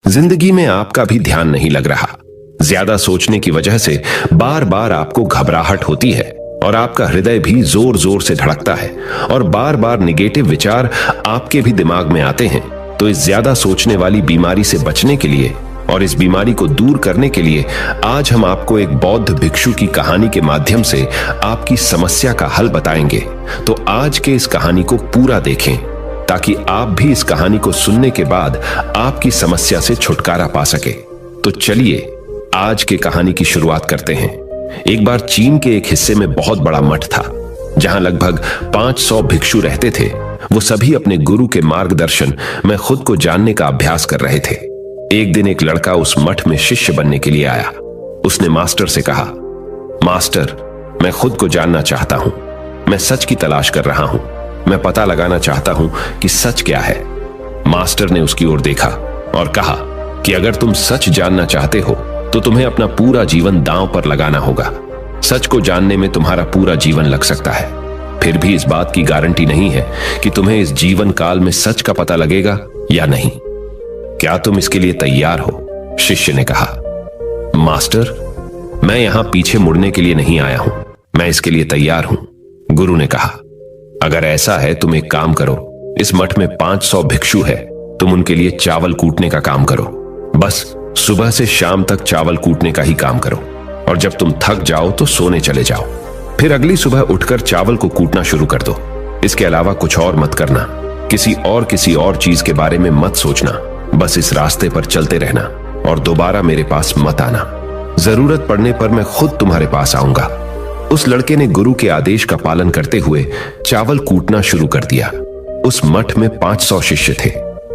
जिंदगी में आपका भी ध्यान नहीं लग रहा। ज्यादा सोचने की वजह से बार बार आपको घबराहट होती है और आपका हृदय भी जोर जोर से धड़कता है और बार बार निगेटिव विचार आपके भी दिमाग में आते हैं। तो इस ज्यादा सोचने वाली बीमारी से बचने के लिए और इस बीमारी को दूर करने के लिए आज हम आपको एक बौद्ध भिक्षु की कहानी के माध्यम से आपकी समस्या का हल बताएंगे। तो आज के इस कहानी को पूरा देखें ताकि आप भी इस कहानी को सुनने के बाद आपकी समस्या से छुटकारा पा सके। तो चलिए आज के कहानी की शुरुआत करते हैं। एक बार चीन के एक हिस्से में बहुत बड़ा मठ था जहां लगभग 500 भिक्षु रहते थे। वो सभी अपने गुरु के मार्गदर्शन में खुद को जानने का अभ्यास कर रहे थे। एक दिन एक लड़का उस मठ में शिष्य बनने के लिए आया। उसने मास्टर से कहा, मास्टर, मैं खुद को जानना चाहता हूं। मैं सच की तलाश कर रहा हूं। मैं पता लगाना चाहता हूं कि सच क्या है। मास्टर ने उसकी ओर देखा और कहा कि अगर तुम सच जानना चाहते हो तो तुम्हें अपना पूरा जीवन दांव पर लगाना होगा। सच को जानने में तुम्हारा पूरा जीवन लग सकता है, फिर भी इस बात की गारंटी नहीं है कि तुम्हें इस जीवन काल में सच का पता लगेगा या नहीं। क्या तुम इसके लिए तैयार हो? शिष्य ने कहा। मास्टर, मैं यहां पीछे मुड़ने के लिए नहीं आया हूं, मैं इसके लिए तैयार हूं। गुरु ने कहा, अगर ऐसा है तुम एक काम करो, इस मठ में 500 भिक्षु है, तुम उनके लिए चावल कूटने का काम करो। बस सुबह से शाम तक चावल कूटने का ही काम करो और जब तुम थक जाओ तो सोने चले जाओ। फिर अगली सुबह उठकर चावल को कूटना शुरू कर दो। इसके अलावा कुछ और मत करना। किसी और चीज के बारे में मत सोचना। बस इस रास्ते पर चलते रहना और दोबारा मेरे पास मत आना। जरूरत पड़ने पर मैं खुद तुम्हारे पास आऊंगा। उस लड़के ने गुरु के आदेश का पालन करते हुए चावल कूटना शुरू कर दिया। उस मठ में 500 शिष्य थे।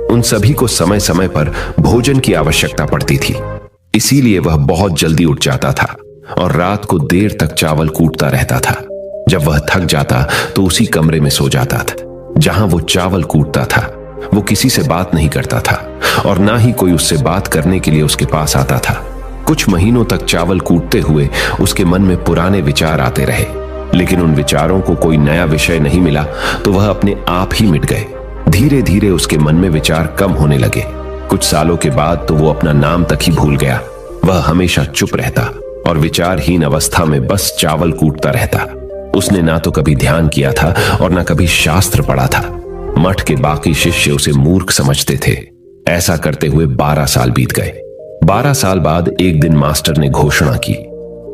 उन सभी को समय समय पर भोजन की आवश्यकता पड़ती थी, इसीलिए वह बहुत जल्दी उठ जाता था और रात को देर तक चावल कूटता रहता था। जब वह थक जाता तो उसी कमरे में सो जाता था जहां वो चावल कूटता था। वो किसी से बात नहीं करता था और ना ही कोई उससे बात करने के लिए उसके पास आता था। कुछ महीनों तक चावल कूटते हुए उसके मन में पुराने विचार आते रहे, लेकिन उन विचारों को कोई नया विषय नहीं मिला तो वह अपने आप ही मिट गए। धीरे धीरे उसके मन में विचार कम होने लगे। कुछ सालों के बाद तो वो अपना नाम तक ही भूल गया। वह हमेशा चुप रहता और विचारहीन अवस्था में बस चावल कूटता रहता। उसने ना तो कभी ध्यान किया था और ना कभी शास्त्र पढ़ा था। मठ के बाकी शिष्य उसे मूर्ख समझते थे। ऐसा करते हुए 12 साल बीत गए। 12 साल बाद एक दिन मास्टर ने घोषणा की,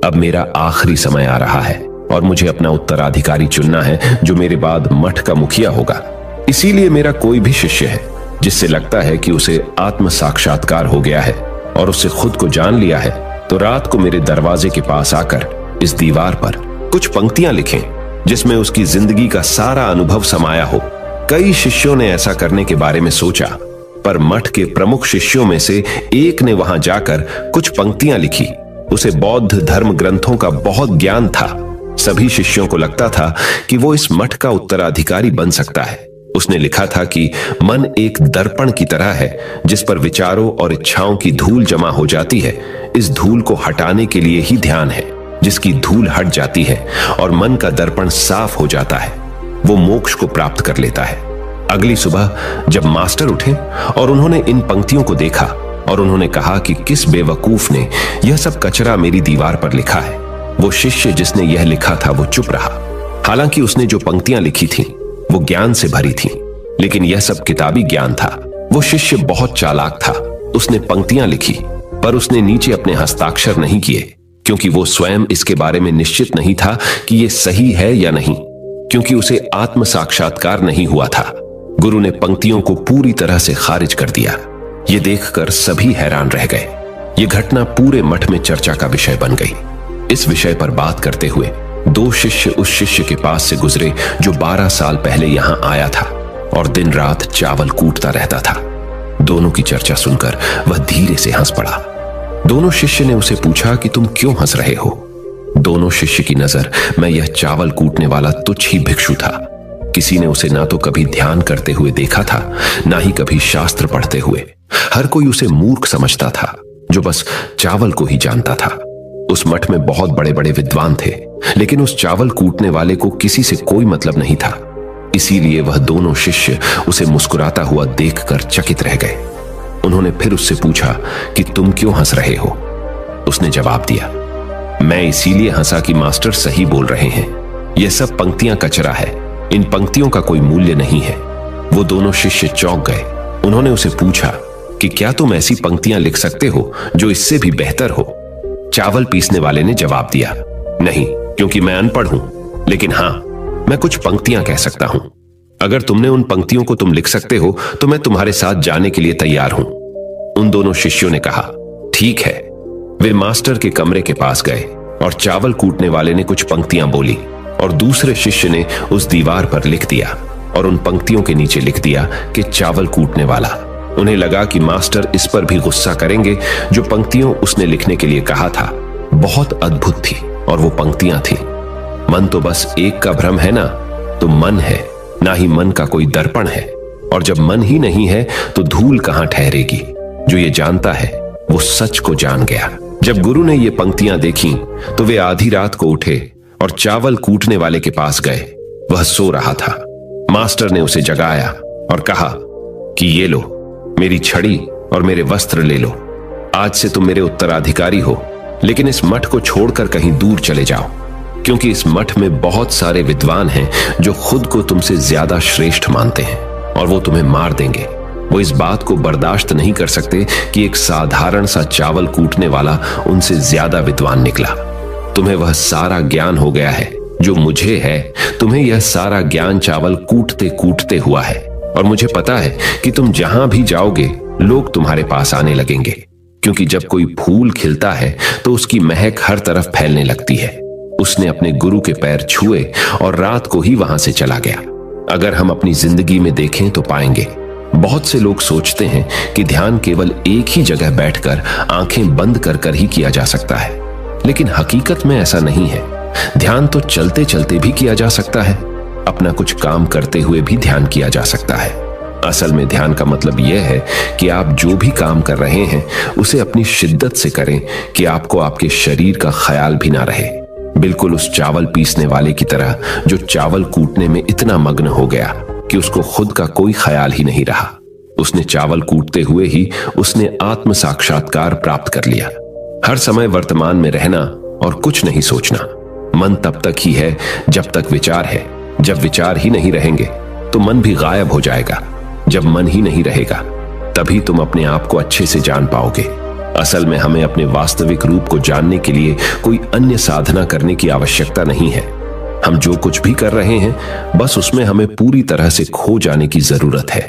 अब मेरा आखिरी समय आ रहा है और मुझे अपना उत्तराधिकारी चुनना है जो मेरे बाद मठ का मुखिया होगा। इसीलिए मेरा कोई भी शिष्य है जिससे लगता है कि उसे आत्म साक्षात्कार हो गया है और उससे खुद को जान लिया है, तो रात को मेरे दरवाजे के पास आकर इस दीवार पर कुछ पंक्तियां लिखें जिसमें उसकी जिंदगी का सारा अनुभव समाया हो। कई शिष्यों ने ऐसा करने के बारे में सोचा, पर मठ के प्रमुख शिष्यों में से एक ने वहां जाकर कुछ पंक्तियां लिखी। उसे बौद्ध धर्म ग्रंथों का बहुत ज्ञान था। सभी शिष्यों को लगता था कि वो इस मठ का उत्तराधिकारी बन सकता है। उसने लिखा था कि मन एक दर्पण की तरह है जिस पर विचारों और इच्छाओं की धूल जमा हो जाती है। इस धूल को हटाने के लिए ही ध्यान है। जिसकी धूल हट जाती है और मन का दर्पण साफ हो जाता है, वो मोक्ष को प्राप्त कर लेता है। अगली सुबह जब मास्टर उठे और उन्होंने इन पंक्तियों को देखा और उन्होंने कहा कि किस बेवकूफ ने यह सब कचरा मेरी दीवार पर लिखा है। वो शिष्य जिसने यह लिखा था वो चुप रहा। हालांकि उसने जो पंक्तियां लिखी थीं वो ज्ञान से भरी थीं, लेकिन यह सब किताबी ज्ञान था। वो शिष्य बहुत चालाक था। उसने पंक्तियां लिखी पर उसने नीचे अपने हस्ताक्षर नहीं किए, क्योंकि वो स्वयं इसके बारे में निश्चित नहीं था कि यह सही है या नहीं, क्योंकि उसे आत्म साक्षात्कार नहीं हुआ था। गुरु ने पंक्तियों को पूरी तरह से खारिज कर दिया। ये देखकर सभी हैरान रह गए। ये घटना पूरे मठ में चर्चा का विषय बन गई। इस विषय पर बात करते हुए 2 शिष्य उस शिष्य के पास से गुजरे जो 12 साल पहले यहां आया था और दिन रात चावल कूटता रहता था। दोनों की चर्चा सुनकर वह धीरे से हंस पड़ा। दोनों शिष्य ने उसे पूछा कि तुम क्यों हंस रहे हो? दोनों शिष्य की नजर में यह चावल कूटने वाला तुच्छ ही भिक्षु था। किसी ने उसे ना तो कभी ध्यान करते हुए देखा था, ना ही कभी शास्त्र पढ़ते हुए। हर कोई उसे मूर्ख समझता था जो बस चावल को ही जानता था। उस मठ में बहुत बड़े बड़े विद्वान थे, लेकिन उस चावल कूटने वाले को किसी से कोई मतलब नहीं था। इसीलिए वह दोनों शिष्य उसे मुस्कुराता हुआ देखकर चकित रह गए। उन्होंने फिर उससे पूछा कि तुम क्यों हंस रहे हो। उसने जवाब दिया, मैं इसीलिए हंसा कि मास्टर सही बोल रहे हैं, यह सब पंक्तियां कचरा है, इन पंक्तियों का कोई मूल्य नहीं है। वो दोनों शिष्य चौंक गए। उन्होंने उसे पूछा कि क्या तुम ऐसी पंक्तियां लिख सकते हो जो इससे भी बेहतर हो। चावल पीसने वाले ने जवाब दिया, नहीं, क्योंकि मैं अनपढ़ हूं, लेकिन हां, मैं कुछ पंक्तियां कह सकता हूं। अगर तुमने उन पंक्तियों को तुम लिख सकते हो तो मैं तुम्हारे साथ जाने के लिए तैयार हूं। उन दोनों शिष्यों ने कहा, ठीक है। वे मास्टर के कमरे के पास गए और चावल कूटने वाले ने कुछ पंक्तियां बोली और दूसरे शिष्य ने उस दीवार पर लिख दिया और उन पंक्तियों के नीचे लिख दिया कि चावल कूटने वाला। उन्हें लगा कि मास्टर इस पर भी गुस्सा करेंगे। जो पंक्तियों उसने लिखने के लिए कहा था बहुत अद्भुत थी और वो पंक्तियां थी, मन तो बस एक का भ्रम है ना, तो मन है, ना ही मन का कोई दर्पण है, और जब मन ही नहीं है तो धूल कहां ठहरेगी। जो ये जानता है वो सच को जान गया। जब गुरु ने ये पंक्तियां देखी तो वे आधी रात को उठे और चावल कूटने वाले के पास गए। वह सो रहा था। मास्टर ने उसे जगाया और कहा कि ये लो, मेरी छड़ी और मेरे वस्त्र ले लो। आज से तुम मेरे उत्तराधिकारी हो, लेकिन इस मठ को छोड़कर कहीं दूर चले जाओ, क्योंकि इस मठ में बहुत सारे विद्वान हैं जो खुद को तुमसे ज्यादा श्रेष्ठ मानते हैं और वो तुम्हें मार देंगे। वो इस बात को बर्दाश्त नहीं कर सकते कि एक साधारण सा चावल कूटने वाला उनसे ज्यादा विद्वान निकला। तुम्हें वह सारा ज्ञान हो गया है जो मुझे है। तुम्हें यह सारा ज्ञान चावल कूटते कूटते हुआ है, और मुझे पता है कि तुम जहां भी जाओगे लोग तुम्हारे पास आने लगेंगे, क्योंकि जब कोई फूल खिलता है तो उसकी महक हर तरफ फैलने लगती है। उसने अपने गुरु के पैर छुए और रात को ही वहां से चला गया। अगर हम अपनी जिंदगी में देखें तो पाएंगे बहुत से लोग सोचते हैं कि ध्यान केवल एक ही जगह बैठकर आंखें बंद कर कर ही किया जा सकता है, लेकिन हकीकत में ऐसा नहीं है। ध्यान तो चलते चलते भी किया जा सकता है, अपना कुछ काम करते हुए भी ध्यान किया जा सकता है। असल में ध्यान का मतलब यह है कि आप जो भी काम कर रहे हैं उसे अपनी शिद्दत से करें कि आपको आपके शरीर का ख्याल भी ना रहे। बिल्कुल उस चावल पीसने वाले की तरह जो चावल कूटने में इतना मग्न हो गया कि उसको खुद का कोई ख्याल ही नहीं रहा। उसने चावल कूटते हुए ही उसने आत्म साक्षात्कार प्राप्त कर लिया। हर समय वर्तमान में रहना और कुछ नहीं सोचना। मन तब तक ही है जब तक विचार है। जब विचार ही नहीं रहेंगे तो मन भी गायब हो जाएगा। जब मन ही नहीं रहेगा तभी तुम अपने आप को अच्छे से जान पाओगे। असल में हमें अपने वास्तविक रूप को जानने के लिए कोई अन्य साधना करने की आवश्यकता नहीं है। हम जो कुछ भी कर रहे हैं बस उसमें हमें पूरी तरह से खो जाने की जरूरत है।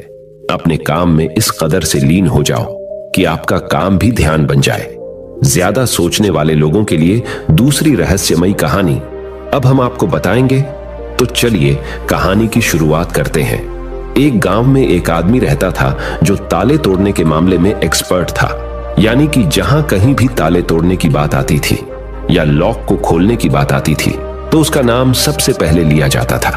अपने काम में इस कदर से लीन हो जाओ कि आपका काम भी ध्यान बन जाए। ज्यादा सोचने वाले लोगों के लिए दूसरी रहस्यमयी कहानी अब हम आपको बताएंगे, तो चलिए कहानी की शुरुआत करते हैं। एक गांव में एक आदमी रहता था जो ताले तोड़ने के मामले में एक्सपर्ट था, यानी कि जहां कहीं भी ताले तोड़ने की बात आती थी या लॉक को खोलने की बात आती थी तो उसका नाम सबसे पहले लिया जाता था।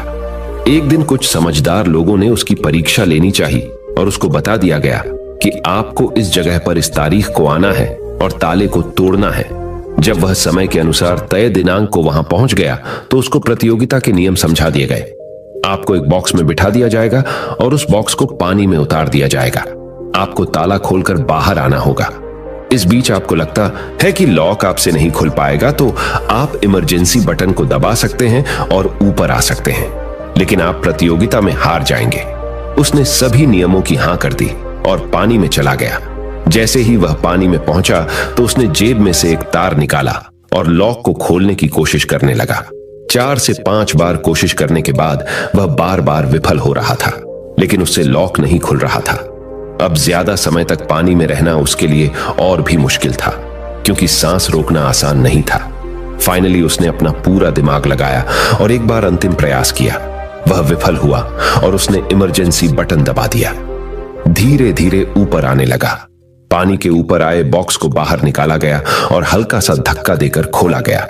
एक दिन कुछ समझदार लोगों ने उसकी परीक्षा लेनी चाहिए और उसको बता दिया गया कि आपको इस जगह पर इस तारीख को आना है और ताले को तोड़ना है। जब वह समय के अनुसार तय दिनांक को वहां पहुंच गया तो उसको प्रतियोगिता के नियम समझा दिए गए। आपको एक बॉक्स में बिठा दिया जाएगा और उस बॉक्स को पानी में उतार दिया जाएगा। आपको ताला खोलकर बाहर आना होगा। इस बीच आपको लगता है कि लॉक आपसे नहीं खुल पाएगा तो आप इमरजेंसी बटन को दबा सकते हैं और ऊपर आ सकते हैं, लेकिन आप प्रतियोगिता में हार जाएंगे। उसने सभी नियमों की हां कर दी और पानी में चला गया। जैसे ही वह पानी में पहुंचा तो उसने जेब में से एक तार निकाला और लॉक को खोलने की कोशिश करने लगा। 4 से 5 बार कोशिश करने के बाद वह बार बार विफल हो रहा था, लेकिन उससे लॉक नहीं खुल रहा था। अब ज्यादा समय तक पानी में रहना उसके लिए और भी मुश्किल था, क्योंकि सांस रोकना आसान नहीं था। फाइनली उसने अपना पूरा दिमाग लगाया और एक बार अंतिम प्रयास किया। वह विफल हुआ और उसने इमरजेंसी बटन दबा दिया। धीरे धीरे ऊपर आने लगा। पानी के ऊपर आए बॉक्स को बाहर निकाला गया और हल्का सा धक्का देकर खोला गया।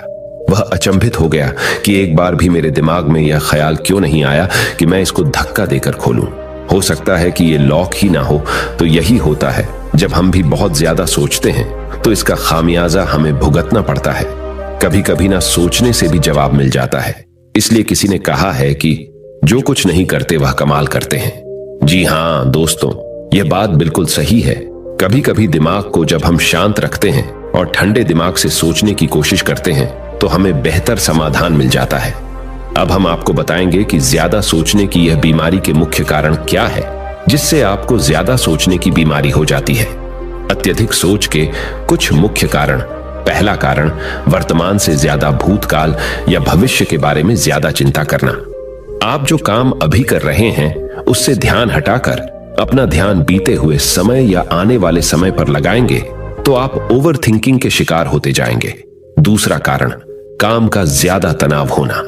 वह अचंभित हो गया कि एक बार भी मेरे दिमाग में यह ख्याल क्यों नहीं आया कि मैं इसको धक्का देकर खोलूं। हो सकता है कि यह लॉक ही ना हो। तो यही होता है, जब हम भी बहुत ज्यादा सोचते हैं तो इसका खामियाजा हमें भुगतना पड़ता है। कभी कभी ना सोचने से भी जवाब मिल जाता है। इसलिए किसी ने कहा है कि जो कुछ नहीं करते वह कमाल करते हैं। जी हां दोस्तों, यह बात बिल्कुल सही है। कभी कभी दिमाग को जब हम शांत रखते हैं और ठंडे दिमाग से सोचने की कोशिश करते हैं तो हमें बेहतर समाधान मिल जाता है। अब हम आपको बताएंगे कि ज्यादा सोचने की यह बीमारी के मुख्य कारण क्या है, जिससे आपको ज्यादा सोचने की बीमारी हो जाती है। अत्यधिक सोच के कुछ मुख्य कारण। पहला कारण, वर्तमान से ज्यादा भूतकाल या भविष्य के बारे में ज्यादा चिंता करना। आप जो काम अभी कर रहे हैं उससे ध्यान हटाकर अपना ध्यान बीते हुए समय या आने वाले समय पर लगाएंगे तो आप ओवर थिंकिंग के शिकार होते जाएंगे। दूसरा कारण, काम का ज्यादा तनाव होना।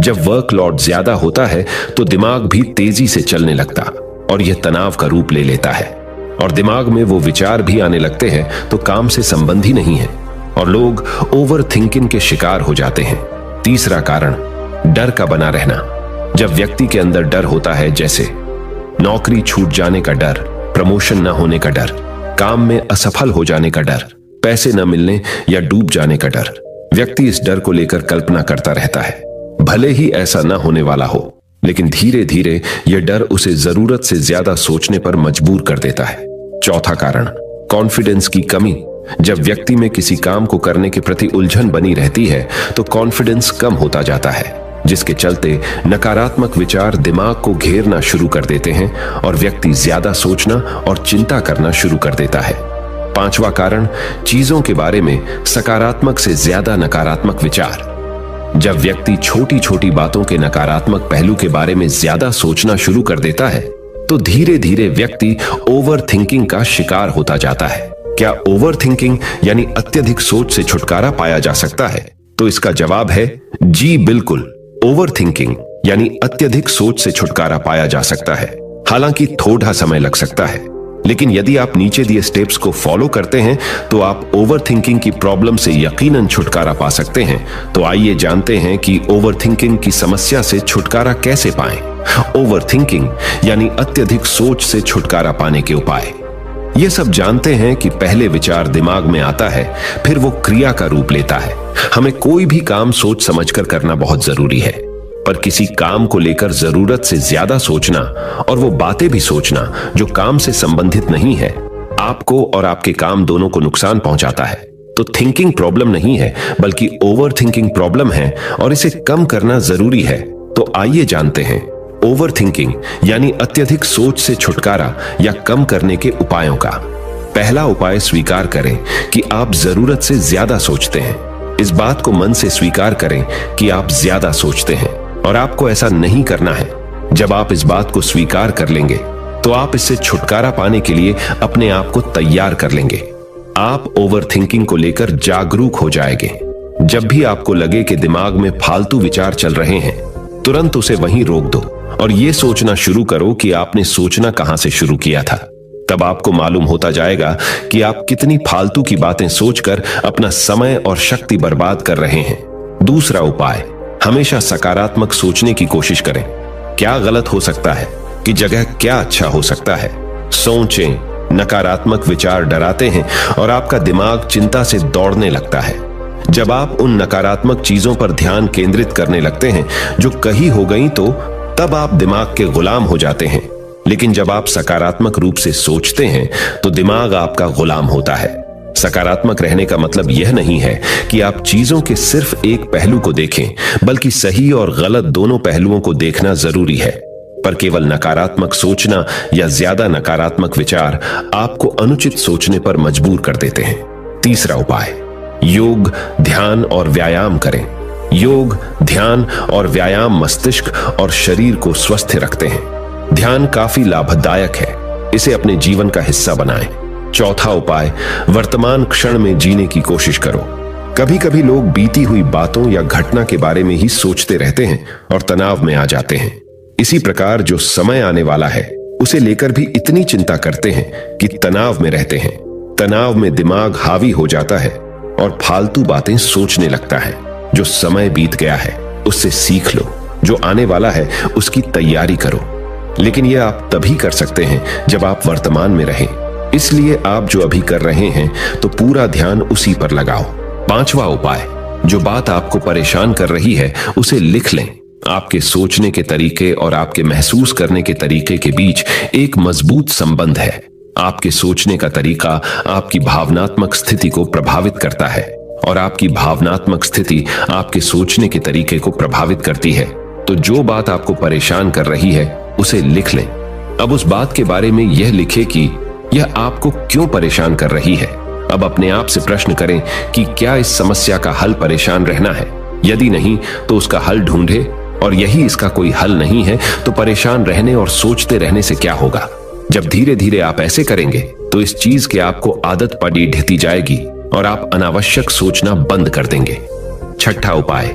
जब वर्कलोड ज्यादा होता है तो दिमाग भी तेजी से चलने लगता और यह तनाव का रूप ले लेता है और दिमाग में वो विचार भी आने लगते हैं तो काम से संबंधी नहीं है और लोग ओवर थिंकिंग के शिकार हो जाते हैं। तीसरा कारण, डर का बना रहना। जब व्यक्ति के अंदर डर होता है, जैसे नौकरी छूट जाने का डर, प्रमोशन न होने का डर, काम में असफल हो जाने का डर, पैसे न मिलने या डूब जाने का डर, व्यक्ति इस डर को लेकर कल्पना करता रहता है। भले ही ऐसा न होने वाला हो, लेकिन धीरे धीरे यह डर उसे जरूरत से ज्यादा सोचने पर मजबूर कर देता है। चौथा कारण, कॉन्फिडेंस की कमी। जब व्यक्ति में किसी काम को करने के प्रति उलझन बनी रहती है तो कॉन्फिडेंस कम होता जाता है, जिसके चलते नकारात्मक विचार दिमाग को घेरना शुरू कर देते हैं और व्यक्ति ज्यादा सोचना और चिंता करना शुरू कर देता है। पांचवा कारण, चीजों के बारे में सकारात्मक से ज्यादा नकारात्मक विचार। जब व्यक्ति छोटी छोटी बातों के नकारात्मक पहलू के बारे में ज्यादा सोचना शुरू कर देता है तो धीरे धीरे व्यक्ति ओवर थिंकिंग का शिकार होता जाता है। क्या ओवर थिंकिंग यानी अत्यधिक सोच से छुटकारा पाया जा सकता है? तो इसका जवाब है जी बिल्कुल। ओवर थिंकिंग यानी अत्यधिक सोच से छुटकारा पाया जा सकता है, हालांकि थोड़ा समय लग सकता है, लेकिन यदि आप नीचे दिए स्टेप्स को फॉलो करते हैं तो आप ओवर थिंकिंग की प्रॉब्लम से यकीनन छुटकारा पा सकते हैं। तो आइए जानते हैं कि ओवर थिंकिंग की समस्या से छुटकारा कैसे पाएं। ओवर थिंकिंग यानी अत्यधिक सोच से छुटकारा पाने के उपाय। ये सब जानते हैं कि पहले विचार दिमाग में आता है, फिर वो क्रिया का रूप लेता है। हमें कोई भी काम सोच समझकर करना बहुत जरूरी है, पर किसी काम को लेकर जरूरत से ज्यादा सोचना और वो बातें भी सोचना जो काम से संबंधित नहीं है, आपको और आपके काम दोनों को नुकसान पहुंचाता है। तो थिंकिंग प्रॉब्लम नहीं है, बल्कि ओवर थिंकिंग प्रॉब्लम है और इसे कम करना जरूरी है। तो आइए जानते हैं ओवर थिंकिंग यानी अत्यधिक सोच से छुटकारा या कम करने के उपायों का। पहला उपाय, स्वीकार करें कि आप जरूरत से ज्यादा सोचते हैं। इस बात को मन से स्वीकार करें कि आप ज्यादा सोचते हैं और आपको ऐसा नहीं करना है। जब आप इस बात को स्वीकार कर लेंगे तो आप इससे छुटकारा पाने के लिए अपने आप को तैयार कर लेंगे। आप ओवर थिंकिंग को लेकर जागरूक हो जाएंगे। जब भी आपको लगे कि दिमाग में फालतू विचार चल रहे हैं, तुरंत उसे वहीं रोक दो और यह सोचना शुरू करो कि आपने सोचना कहां से शुरू किया था। तब आपको मालूम होता जाएगा कि आप कितनी फालतू की बातें सोचकर अपना समय और शक्ति बर्बाद कर रहे हैं। दूसरा उपाय, हमेशा सकारात्मक सोचने की कोशिश करें। क्या गलत हो सकता है कि जगह क्या अच्छा हो सकता है। सोचें। नकारात्मक विचार डराते हैं और आपका दिमाग चिंता से दौड़ने लगता है। जब आप उन नकारात्मक चीजों पर ध्यान केंद्रित करने लगते हैं जो कही हो गई, तो तब आप दिमाग के गुलाम हो जाते हैं। लेकिन जब आप सकारात्मक रूप से सोचते हैं तो दिमाग आपका गुलाम होता है। सकारात्मक रहने का मतलब यह नहीं है कि आप चीजों के सिर्फ एक पहलू को देखें, बल्कि सही और गलत दोनों पहलुओं को देखना जरूरी है। पर केवल नकारात्मक सोचना या ज्यादा नकारात्मक विचार आपको अनुचित सोचने पर मजबूर कर देते हैं। तीसरा उपाय, योग, ध्यान और व्यायाम करें। योग, ध्यान और व्यायाम मस्तिष्क और शरीर को स्वस्थ रखते हैं। ध्यान काफी लाभदायक है, इसे अपने जीवन का हिस्सा बनाएं। चौथा उपाय, वर्तमान क्षण में जीने की कोशिश करो। कभी कभी लोग बीती हुई बातों या घटना के बारे में ही सोचते रहते हैं और तनाव में आ जाते हैं। इसी प्रकार जो समय आने वाला है उसे लेकर भी इतनी चिंता करते हैं कि तनाव में रहते हैं। तनाव में दिमाग हावी हो जाता है और फालतू बातें सोचने लगता है। जो समय बीत गया है उससे सीख लो, जो आने वाला है उसकी तैयारी करो। लेकिन यह आप तभी कर सकते हैं जब आप वर्तमान में रहें। इसलिए आप जो अभी कर रहे हैं तो पूरा ध्यान उसी पर लगाओ। पांचवा उपाय, जो बात आपको परेशान कर रही है उसे लिख लें। आपके सोचने के तरीके और आपके महसूस करने के तरीके के बीच एक मजबूत संबंध है। आपके सोचने का तरीका आपकी भावनात्मक स्थिति को प्रभावित करता है और आपकी भावनात्मक स्थिति आपके सोचने के तरीके को प्रभावित करती है। तो जो बात आपको परेशान कर रही है उसे लिख लें। अब उस बात के बारे में यह लिखें कि यह आपको क्यों परेशान कर रही है। अब अपने आप से प्रश्न करें कि क्या इस समस्या का हल परेशान रहना है। यदि नहीं तो उसका हल ढूंढे, और यही इसका कोई हल नहीं है तो परेशान रहने और सोचते रहने से क्या होगा। जब धीरे धीरे आप ऐसे करेंगे तो इस चीज की आपको आदत पड़ी ढहती जाएगी और आप अनावश्यक सोचना बंद कर देंगे। छठा उपाय,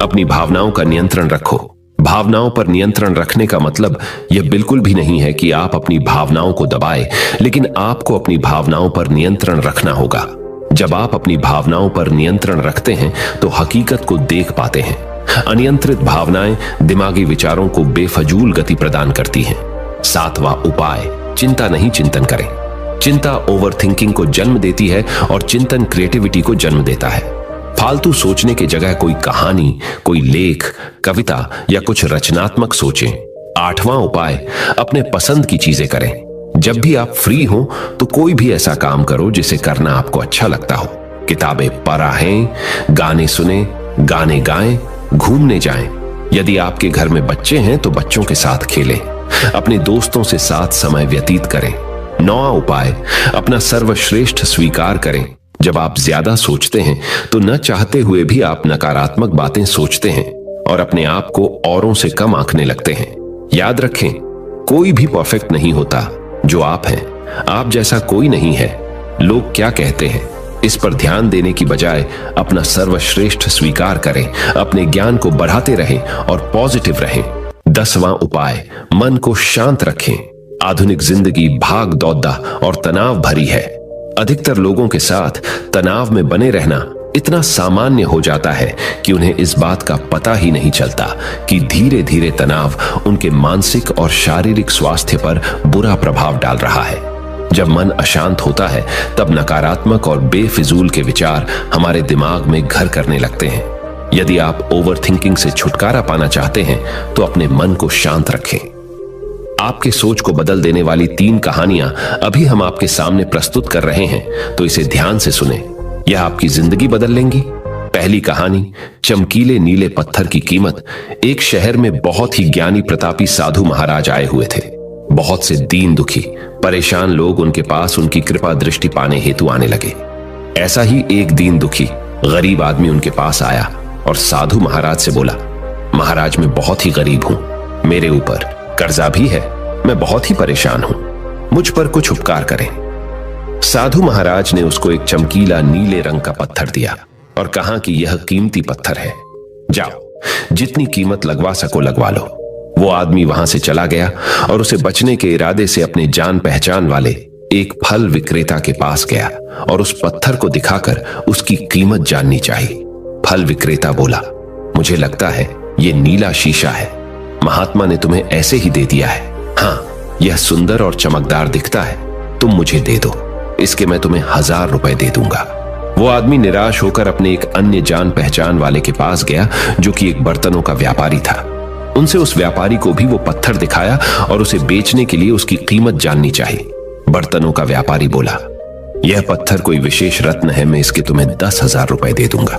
अपनी भावनाओं का नियंत्रण रखो। भावनाओं पर नियंत्रण रखने का मतलब यह बिल्कुल भी नहीं है कि आप अपनी भावनाओं को दबाएं, लेकिन आपको अपनी भावनाओं पर नियंत्रण रखना होगा। जब आप अपनी भावनाओं पर नियंत्रण रखते हैं तो हकीकत को देख पाते हैं। अनियंत्रित भावनाएं दिमागी विचारों को बेफजूल गति प्रदान करती हैं। सातवां उपाय, चिंता नहीं चिंतन करें। चिंता ओवरथिंकिंग को जन्म देती है और चिंतन क्रिएटिविटी को जन्म देता है। फालतू सोचने की जगह कोई कहानी, कोई लेख, कविता या कुछ रचनात्मक सोचें। आठवां उपाय, अपने पसंद की चीजें करें। जब भी आप फ्री हो तो कोई भी ऐसा काम करो जिसे करना आपको अच्छा लगता हो। किताबें पढ़ें, गाने सुने, गाने गाएं, घूमने जाएं। यदि आपके घर में बच्चे हैं तो बच्चों के साथ खेलें। अपने दोस्तों से साथ समय व्यतीत करें। नौवां उपाय, अपना सर्वश्रेष्ठ स्वीकार करें। जब आप ज्यादा सोचते हैं तो न चाहते हुए भी आप नकारात्मक बातें सोचते हैं और अपने आप को औरों से कम आंकने लगते हैं। याद रखें, कोई भी परफेक्ट नहीं होता। जो आप हैं, आप जैसा कोई नहीं है। लोग क्या कहते हैं इस पर ध्यान देने की बजाय अपना सर्वश्रेष्ठ स्वीकार करें, अपने ज्ञान को बढ़ाते रहें और पॉजिटिव रहें। 10वां उपाय, मन को शांत रखें। आधुनिक जिंदगी भाग दौड़ा और तनाव भरी है। अधिकतर लोगों के साथ तनाव में बने रहना इतना सामान्य हो जाता है कि उन्हें इस बात का पता ही नहीं चलता कि धीरे धीरे तनाव उनके मानसिक और शारीरिक स्वास्थ्य पर बुरा प्रभाव डाल रहा है। जब मन अशांत होता है तब नकारात्मक और बेफिजूल के विचार हमारे दिमाग में घर करने लगते हैं। यदि आप ओवरथिंकिंग से छुटकारा पाना चाहते हैं तो अपने मन को शांत रखें। आपके सोच को बदल देने वाली 3 कहानियां अभी हम आपके सामने प्रस्तुत कर रहे हैं, तो इसे ध्यान से सुने। यह आपकी जिंदगी बदल लेंगी। पहली कहानी, चमकीले नीले पत्थर की कीमत। एक शहर में बहुत ही ज्ञानी प्रतापी साधु महाराज आए हुए थे। बहुत से दीन दुखी परेशान लोग उनके पास उनकी कृपा दृष्टि पाने हेतु आने लगे। ऐसा ही एक दीन दुखी गरीब आदमी उनके पास आया और साधु महाराज से बोला, महाराज मैं बहुत ही गरीब हूं, मेरे ऊपर कर्जा भी है, मैं बहुत ही परेशान हूं, मुझ पर कुछ उपकार करें। साधु महाराज ने उसको एक चमकीला नीले रंग का पत्थर दिया और कहा कि यह कीमती पत्थर है, जाओ जितनी कीमत लगवा सको लगवा लो। वो आदमी वहां से चला गया और उसे बचने के इरादे से अपने जान पहचान वाले एक फल विक्रेता के पास गया और उस पत्थर को दिखाकर उसकी कीमत जाननी चाहिए। फल विक्रेता बोला, मुझे लगता है ये नीला शीशा है, महात्मा ने तुम्हें ऐसे ही दे दिया है। हाँ, यह सुंदर और चमकदार दिखता है, तुम मुझे दे दो, इसके मैं तुम्हें 1000 रुपए दे दूंगा। वो आदमी निराश होकर अपने एक अन्य जान पहचान वाले के पास गया जो कि एक बर्तनों का व्यापारी था। उनसे उस व्यापारी को भी वो पत्थर दिखाया और उसे बेचने के लिए उसकी कीमत जाननी चाहिए। बर्तनों का व्यापारी बोला, यह पत्थर कोई विशेष रत्न है, मैं इसके तुम्हें 10,000 रुपए दे दूंगा।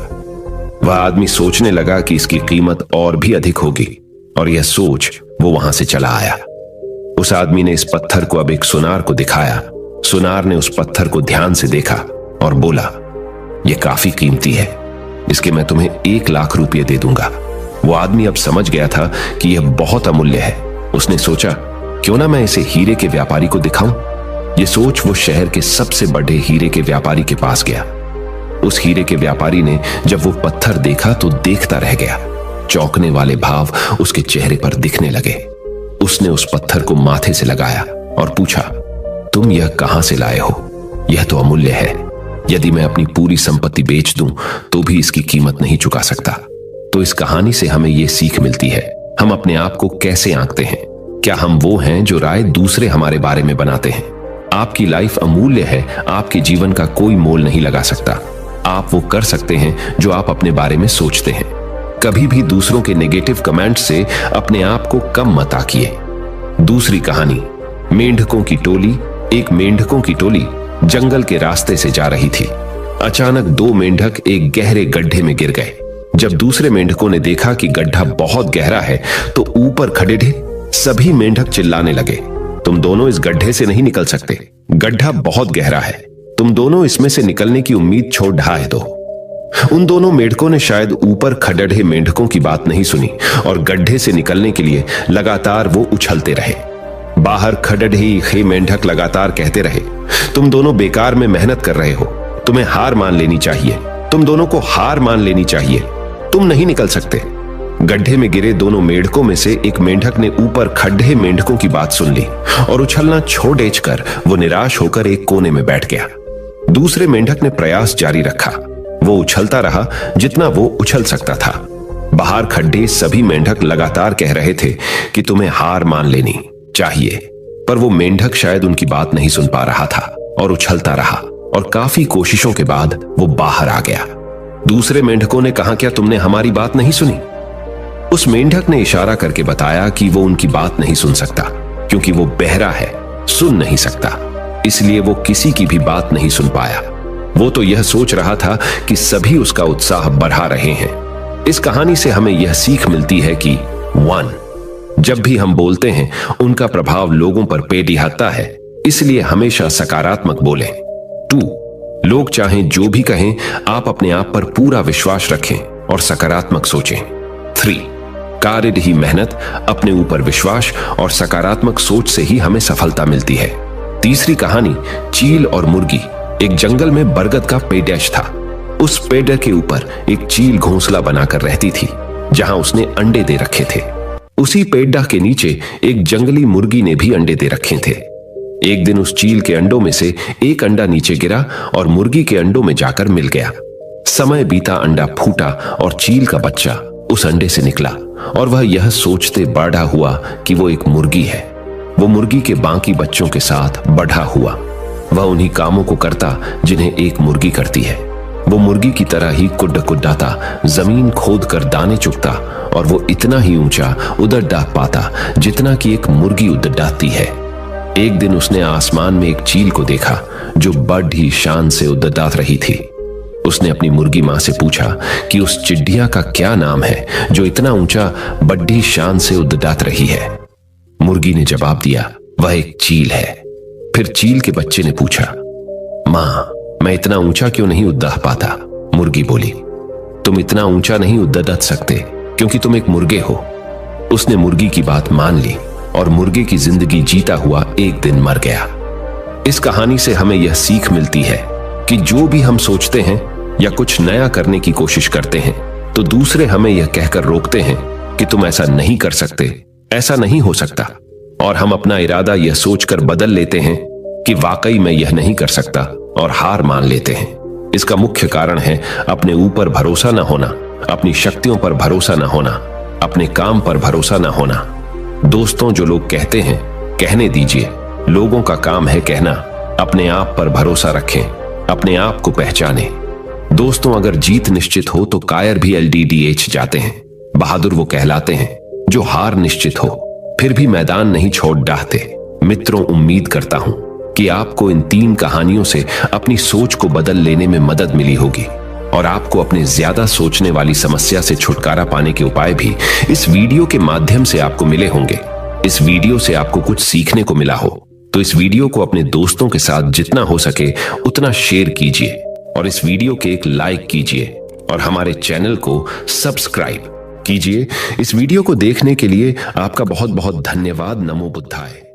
वह आदमी सोचने लगा कि इसकी कीमत और भी अधिक होगी और यह सोच वो वहां से चला आया। उस आदमी ने इस पत्थर को अब एक सुनार को दिखाया। सुनार ने उस पत्थर को ध्यान से देखा और बोला, यह काफी कीमती है, इसके मैं तुम्हें 1 लाख रुपये दे दूंगा। वो आदमी अब समझ गया था कि यह बहुत अमूल्य है। उसने सोचा, क्यों ना मैं इसे हीरे के व्यापारी को दिखाऊं। यह सोच वो शहर के सबसे बड़े हीरे के व्यापारी के पास गया। उस हीरे के व्यापारी ने जब वो पत्थर देखा तो देखता रह गया। चौंकने वाले भाव उसके चेहरे पर दिखने लगे। उसने उस पत्थर को माथे से लगाया और पूछा, तुम यह कहां से लाए हो? यह तो अमूल्य है, यदि मैं अपनी पूरी संपत्ति बेच दूं तो भी इसकी कीमत नहीं चुका सकता। तो इस कहानी से हमें यह सीख मिलती है, हम अपने आप को कैसे आंकते हैं। क्या हम वो हैं जो राय दूसरे हमारे बारे में बनाते हैं? आपकी लाइफ अमूल्य है, आपके जीवन का कोई मोल नहीं लगा सकता। आप वो कर सकते हैं जो आप अपने बारे में सोचते हैं। कभी भी दूसरों के नेगेटिव कमेंट से अपने आप को कम मत आंकिए। दूसरी कहानी, मेंढकों की टोली, एक मेंढकों की टोली जंगल के रास्ते से जा रही थी। अचानक दो मेंढक एक गहरे गड्ढे में गिर गए। जब दूसरे मेंढकों ने देखा कि गड्ढा बहुत गहरा है तो ऊपर खड़े सभी मेंढक चिल्लाने लगे, तुम दोनों इस गड्ढे से नहीं निकल सकते, गड्ढा बहुत गहरा है, तुम दोनों इसमें से निकलने की उम्मीद छोड़ ढाए दो। उन दोनों मेंढकों ने शायद ऊपर खड़े मेंढकों की बात नहीं सुनी और गड्ढे से निकलने के लिए लगातार वो उछलते रहे। बाहर खड़े मेंढक लगातार कहते रहे, तुम दोनों बेकार में मेहनत कर रहे हो, तुम्हें हार मान लेनी चाहिए, तुम दोनों को हार मान लेनी चाहिए, तुम नहीं निकल सकते। गड्ढे में गिरे दोनों मेंढकों में से एक मेंढक ने ऊपर खड़े मेंढकों की बात सुन ली और उछलना छोड़ कर वो निराश होकर एक कोने में बैठ गया। दूसरे मेंढक ने प्रयास जारी रखा। वो उछलता रहा जितना वो उछल सकता था। बाहर खड़े सभी मेंढक लगातार कह रहे थे कि तुम्हें हार मान लेनी चाहिए, पर वो मेंढक शायद उनकी बात नहीं सुन पा रहा था और उछलता रहा और काफी कोशिशों के बाद वो बाहर आ गया। दूसरे मेंढकों ने कहा, क्या तुमने हमारी बात नहीं सुनी? उस मेंढक ने इशारा करके बताया कि वो उनकी बात नहीं सुन सकता क्योंकि वो बहरा है, सुन नहीं सकता, इसलिए वो किसी की भी बात नहीं सुन पाया। वो तो यह सोच रहा था कि सभी उसका उत्साह बढ़ा रहे हैं। इस कहानी से हमें यह सीख मिलती है कि 1. जब भी हम बोलते हैं उनका प्रभाव लोगों पर पेड़िहाता है, इसलिए हमेशा सकारात्मक बोलें। 2. लोग चाहें जो भी कहें, आप अपने आप पर पूरा विश्वास रखें और सकारात्मक सोचें। 3. कार्य ही मेहनत, अपने ऊपर विश्वास और सकारात्मक सोच से ही हमें सफलता मिलती है। तीसरी कहानी, चील और मुर्गी। एक जंगल में बरगद का पेड़ था। उस पेड़ के ऊपर एक चील घोंसला बनाकर रहती थी जहां उसने अंडे दे रखे थे। उसी पेड़ के नीचे एक जंगली मुर्गी ने भी अंडे दे रखे थे। एक दिन उस चील के अंडों में से एक अंडा नीचे गिरा और मुर्गी के अंडों में जाकर मिल गया। समय बीता, अंडा फूटा और चील का बच्चा उस अंडे से निकला और वह यह सोचते बड़ा हुआ कि वो एक मुर्गी है। वो मुर्गी के बाकी बच्चों के साथ बढ़ा हुआ। वह उन्हीं कामों को करता जिन्हें एक मुर्गी करती है। वो मुर्गी की तरह ही कुड्डाता, जमीन खोद कर दाने चुगता और वो इतना ही ऊंचा उड़द डाह पाता जितना कि एक मुर्गी उड़द डाहती है। एक दिन उसने आसमान में एक चील को देखा जो बड़ी शान से उड़द डाह रही थी। उसने अपनी मुर्गी मां से पूछा कि उस चिड़िया का क्या नाम है जो इतना ऊंचा बड़ी शान से उड़द डाह रही है। मुर्गी ने जवाब दिया, वह एक चील है। फिर चील के बच्चे ने पूछा, मां, मैं इतना ऊंचा क्यों नहीं उड़द डाह पाता? मुर्गी बोली, तुम इतना ऊंचा नहीं उड़द डाह सकते क्योंकि तुम एक मुर्गे हो। उसने मुर्गी की बात मान ली और मुर्गे की जिंदगी जीता हुआ एक दिन मर गया। इस कहानी से हमें यह सीख मिलती है कि जो भी हम सोचते हैं या कुछ नया करने की कोशिश करते हैं तो दूसरे हमें यह कहकर रोकते हैं कि तुम ऐसा नहीं कर सकते, ऐसा नहीं हो सकता, और हम अपना इरादा यह सोचकर बदल लेते हैं कि वाकई मैं यह नहीं कर सकता और हार मान लेते हैं। इसका मुख्य कारण है अपने ऊपर भरोसा न होना, अपनी शक्तियों पर भरोसा न होना, अपने काम पर भरोसा न होना। दोस्तों, जो लोग कहते हैं कहने दीजिए, लोगों का काम है कहना। अपने आप पर भरोसा रखें, अपने आप को पहचानें। दोस्तों, अगर जीत निश्चित हो तो कायर भी LDDH जाते हैं। बहादुर वो कहलाते हैं जो हार निश्चित हो फिर भी मैदान नहीं छोड़ डाहते। मित्रों, उम्मीद करता हूं कि आपको इन 3 कहानियों से अपनी सोच को बदल लेने में मदद मिली होगी और आपको अपने ज्यादा सोचने वाली समस्या से छुटकारा पाने के उपाय भी इस वीडियो के माध्यम से आपको मिले होंगे। इस वीडियो से आपको कुछ सीखने को मिला हो तो इस वीडियो को अपने दोस्तों के साथ जितना हो सके उतना शेयर कीजिए और इस वीडियो के एक लाइक कीजिए और हमारे चैनल को सब्सक्राइब कीजिए। इस वीडियो को देखने के लिए आपका बहुत बहुत धन्यवाद। नमो बुद्धाय।